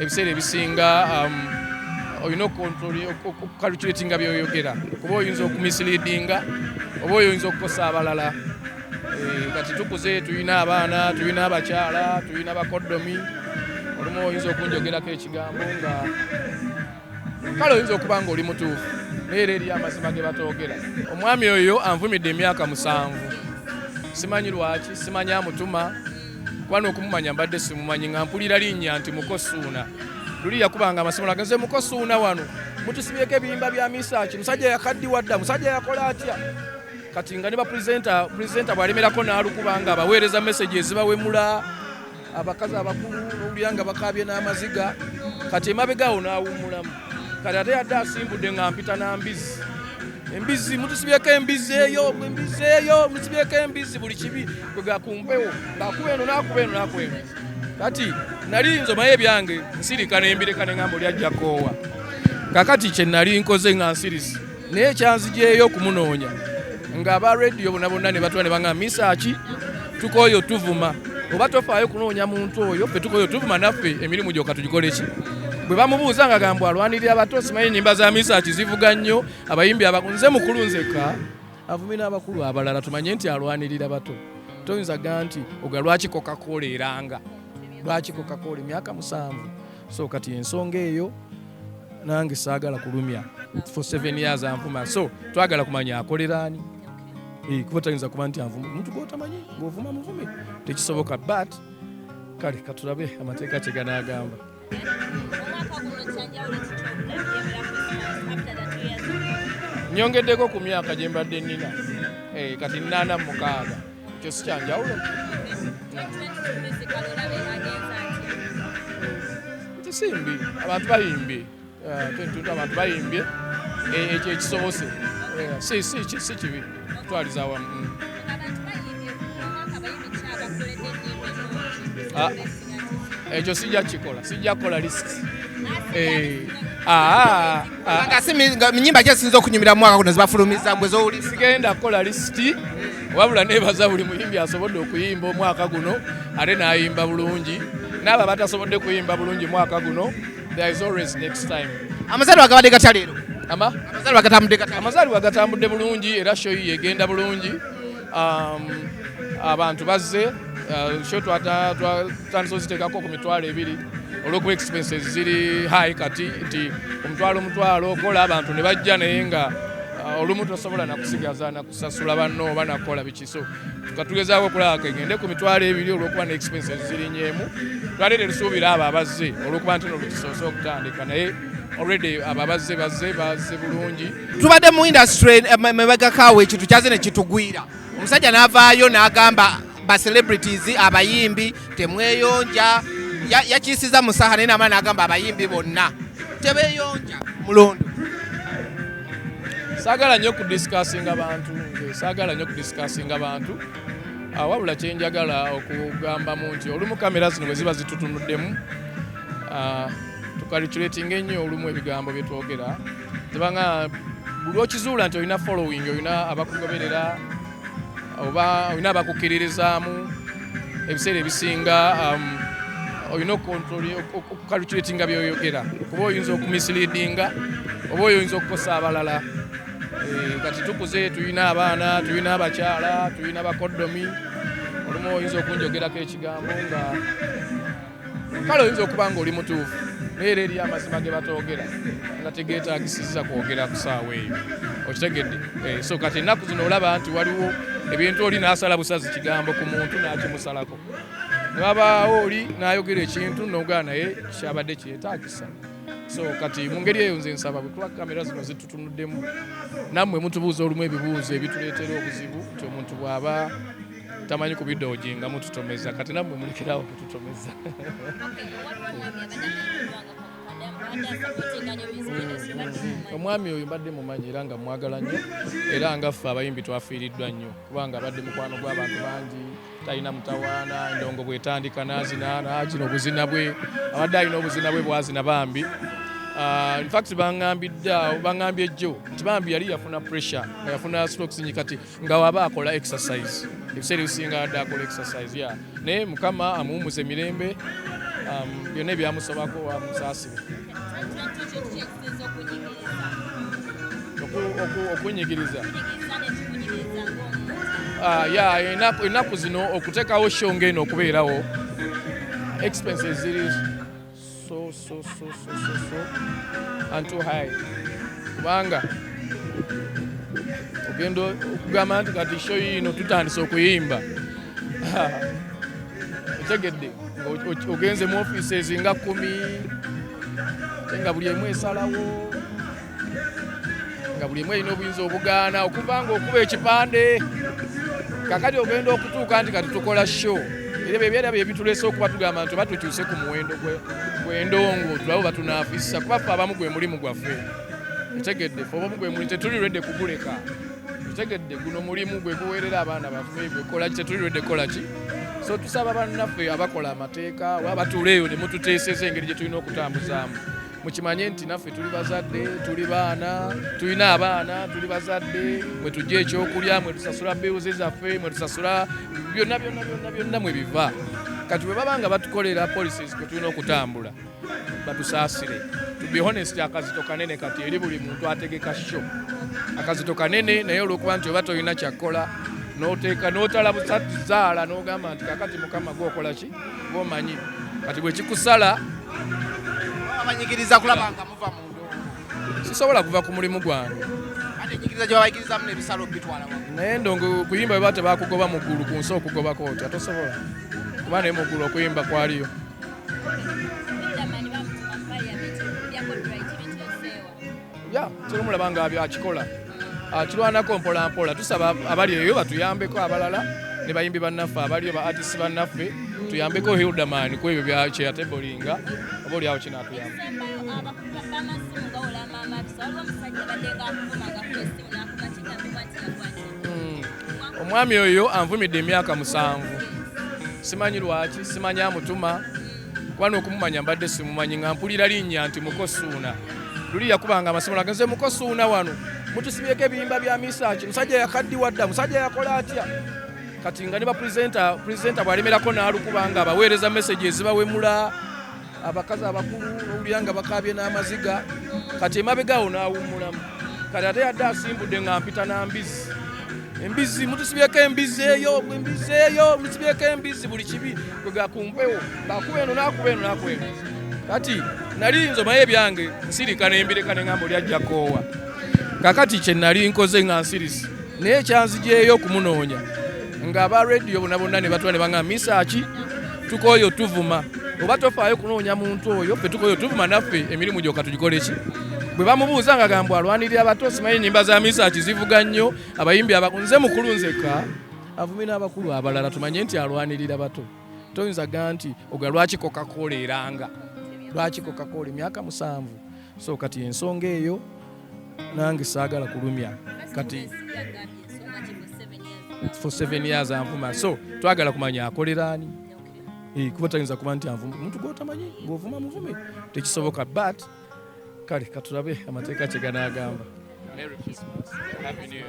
ebiseera ebisinga olina okukalculatinga byoyogera kuba oyinza okumisleadinga oba oyinza okukosa abalala. Kati tukuze tulina abaana, tulina abakyala, tulina bakoddomi, olumu oyinza okunjogerako ekigambo nga kale oyinza okuba nga oli mutuufu naye era eri amazima ge batoogera. Omwami oyo anvumidde emyaka 7. Simanyi lwaki, simanyi amutuma kuba n'okumumanya mbadde simumanyi nga mpulira linnya nti Mukosuuna. Luli yakubanga amasomo agenze Mukosuuna wano mutusibyeko ebirimba bya Mesearch, musajja yakaddiwa dda, musajja yakola atya. Kati nga ne bapulezidenta bw'alemerako n'alukubanga abaweereza message ezibawemula abakazi abakulu n'owulira nga bakaabye n'amaziga, kati emabegaawo n'awummulamu. Kati ate yadde asimbudde nga mpita na mbizi. Embizi mutusibyeko embizi eyo, mutusibyeko embizi buli kibi kwega kumpewo ng'akuba eno n'akuba eno n'akuba eno. Kati nali nzomayo ebyange nsirika n'embireka ne ngamba oli ajja koowa. Kakati kye nali nkoze nga nsirisi naye ekyanzijeeyo okumunoonya ng'aba radio bonna ne batula ne baŋŋamba Mesearch tukooyo tuvuma oba tofaayo kunoonya muntu oyo ffe tukooyo tuvuma naffe emirimu gyokka tugikole ki. Bwe bamubuuza nga gamba alwanirira abato simanyi ennyimba za Mesearch zivuga nnyo abayimbi nze mukulu nzekka avumi n'abakulu abalala tumanye nti alwanirira bato. Toyinza gamba nti oga lwaki Coca-Cola eranga lwaki Coca-Cola emyaka 7. So kati ensonga eyo nange saagala kulumya for 7 years anvuma, so twagala kumanya akolera ani. Kuba tayinza kuba nti anvuma omuntu gw'otamanyi ng'ovuma muvume tekisoboka, but kale katulabe amateeka kye ganaagamba. Nyongeddeko ku myaka gye mbadde nnina kati 46 ekyo si kyanjawulo. Nti simbi abantu bayimbye abantu bayimbye ekyo ekisobose si kibi kutwaliza wamu. Ekyo sijja kukola list. Nnyimba ki esinza okunyumira mu mwaka guno zibafulumiza mbwe z'owulira? Sigenda kukola lisiti wabula neebaza buli muyimbi asobodde okuyimba omwaka guno ate n'ayimba bulungi, n'abo batasobodde kuyimba bulungi mwaka guno there is always next time. Amazaalibwa gabadde gatya leero? Amazaalibwa gatambudde bulungi era show egenda bulungi. Abantu bazze show twatandise oziteekako ku mitwalo 2 olw'okuba expenses ziri high kati nti omutwalo kola abantu ne bajja naye nga olumu tosobola nakusigaza nakusasula banno oba nakukola biki, so tukatugezaako okulaba kegende ku mitwalo 2 olw'okuba ne expenses ziri nyeemu. Twalete lusuubira abo abazze olw'okuba nti olukisoose okutandika naye already abo abazze bazze bulungi. Tubadde mu industry mebagakaawo ekintu kyaze ne kitugwira. Omusajja n'avaayo n'agamba ba celebrities abayimbi temweyonja, yakiisiza musaha naye n'amala n'agamba abayimbi bonna tebeeyonja mulondo. Saagala nnyo kudisikasinga bantu wabula kye njagala okugambamu nti olumu kamera zino bwe ziba zitutunuddemu tukalculatinga ennyo olumu ebigambo bye twogera. Tebanga buli okizuula nti olina following, olina abakugoberera oba olina abakukkiririzaamu, ebiseera ebisinga olina okukalculatinga byoyogera kuba oyinza okumisleadinga oba oyinza okukosa abalala. Kati tukuze tulina abaana, tulina abakyala, tulina bakoddomi, olumu oyinza okunjogerako ekigambo nga kale oyinza okuba nga oli mutuufu naye era eri amazima ge batoogera nga tegeetaagisiza kwogera ku ssaawa eyo, okitegedde. So kati ennaku zino olaba nti waliwo ebintu oli n'asala busazi kigambo ku muntu n'akimusalako, ne wabaawo oli n'ayogera ekintu n'ogaa naye kyabadde kyetaagisa. So kati mu ngeri eyo nze nsaba bwe kuba kamera zino zitutunuddemu nammwe mutubuuza olumu ebibuuzo ebituleetera obuzibu nti omuntu bw'aba tamanyi ku bidoogi nga mututomeza, kati nammwe mulekerawo kututomeza. Omwami oyo mbadde mumanyi era nga mwagala nnyo era nga ffe abayimbi twafiiriddwa nnyo kubanga abadde mukwano gw'abantu bangi, talina mutawaana, endongo bw'etandika n'azina n'akina obuzina bwe, abadde alina obuzina bwe bwazina bambi. In fact baŋŋambye jjo nti bambi yali yafuna pressure, yafuna strokes nyi kati nga waba akola exercise, ebiseera ebisinga adde akola exercise naye Mukama amuwummuza emirembe byonna ebyamusobako wamusaasire okunyigiriza ennaku zino okuteekawo show ng'eno okubeerawo expenses ziri so and too high kubanga ogenda okugamba nti kati show yino tutandise okuyimba otegedde ogenze mu offices nga 10 nga buli emu esalawo nga buli emu erina obuyinza obugaana okuva nga okuba ekipande kakati ogenda okutuuka nti kati tukola show era ebyera byebituleese okuba tugamba nti oba tukyuse ku muwendo gw'endongo tulabo batunaafisa kuba ffe abamu gwe mulimu gwaffe otegedde fe obamu gwe mulimu tetuli lwedde kuguleka otegedde guno mulimu gwe guweerera abaana baffe gwekola ki tetuli lwedde kukola ki so tusaba bannaffe abakola amateeka wabatuuleeyo ne mututeeseza engeri gye tulina okutambuzaamu mukimanye nti naffe tuli bazadde tuli baana tulina abaana tuli bazadde mwe tujja ekyokulya mwe tusasula bills zaffe mwe tusasula byonna mwe biva kati bwe baba nga batukolera policies kwe tulina okutambula batusaasire to be honest akazito kanene kati eri buli muntu ategeka show akazito kanene naye olwokuba nti oba tolina kyakkola n'oteeka n'otalabuza zaala n'ogamba nti kakati mukama gwokola ki gwomanyi kati bwe kikusala abanyigiriza kulaba nga muva mu ndongo sisobola kuva ku mulimu gwange ate enyigiriza gye babayigirizamu n'ebisalo bitwala naye ndongo kuyimba bwe bate bakugoba mu ggulu ku nsi okugobako otya tosobola kuba naye mu ggulu okuyimba kwaliyo kirumulaba nga byakikola kirwanako mpolampola tusaba abali eyo batuyambeko abalala ne bayimbi bannaffe abaliyo ba artist bannaffe tuyambeko Hildaman ku ebyo kyeyatebolinga oba oliawo kinaatuyamba omwami oyo anvumidde emyaka 7 simanyi lwaki simanyi amutuma kuba n'okumumanya mbadde simumanyi nga mpulira linnya nti Mukosuuna luli yakubanga amasomo agenze Mukosuuna wano mutusibyeko ebiyimba bya Mesearch musajja yakaddiwa dda musajja yakola atya kati nga ne bapulezidenta bw'alemerako n'alukubanga abaweereza messages zibawemula abakazi abakulu n'owulira nga bakaabye n'amaziga kati emabegaawo n'awummulamu kati ate yadde asimbudde nga mpita na embizi mutusibyeko embizi eyo mutusibyeko embizi buli kibi kwega kumpewo bakuba eno n'akuba eno n'akuba eno kati nali nzomayo ebyange nsirika nembireka ne ngamba oli ajja koowa kakati kye nali nkoze nga nsirisi naye ekyanzijeeyo okumunoonya ng'aba radio bonna ne batula ne bangamba Mesearch tukooyo tuvuma oba tofaayo kunoonya muntu oyo ffe tukooyo tuvuma naffe emirimu gyokka tugikole ki bwe bamubuuza nga gamba alwanirira abato simanyi ennyimba za Mesearch zivuga nnyo abayimbi nze mukulu nzekka avumi n'abakulu abalala tumanye nti alwanirira bato toyinza ga nti oga lwaki Coca-Cola eranga lwaki Coca-Cola emyaka 7 so kati ensonga eyo nange saagala kulumya kati for 7 years anvuma so twagala kumanya akoleraani kuba tayinza kuba nti anvuma omuntu gw'otamanyi ng'ovuma muvume tekisoboka but kale katulabe amateeka kye ganaagamba. Merry Christmas. Happy New Year.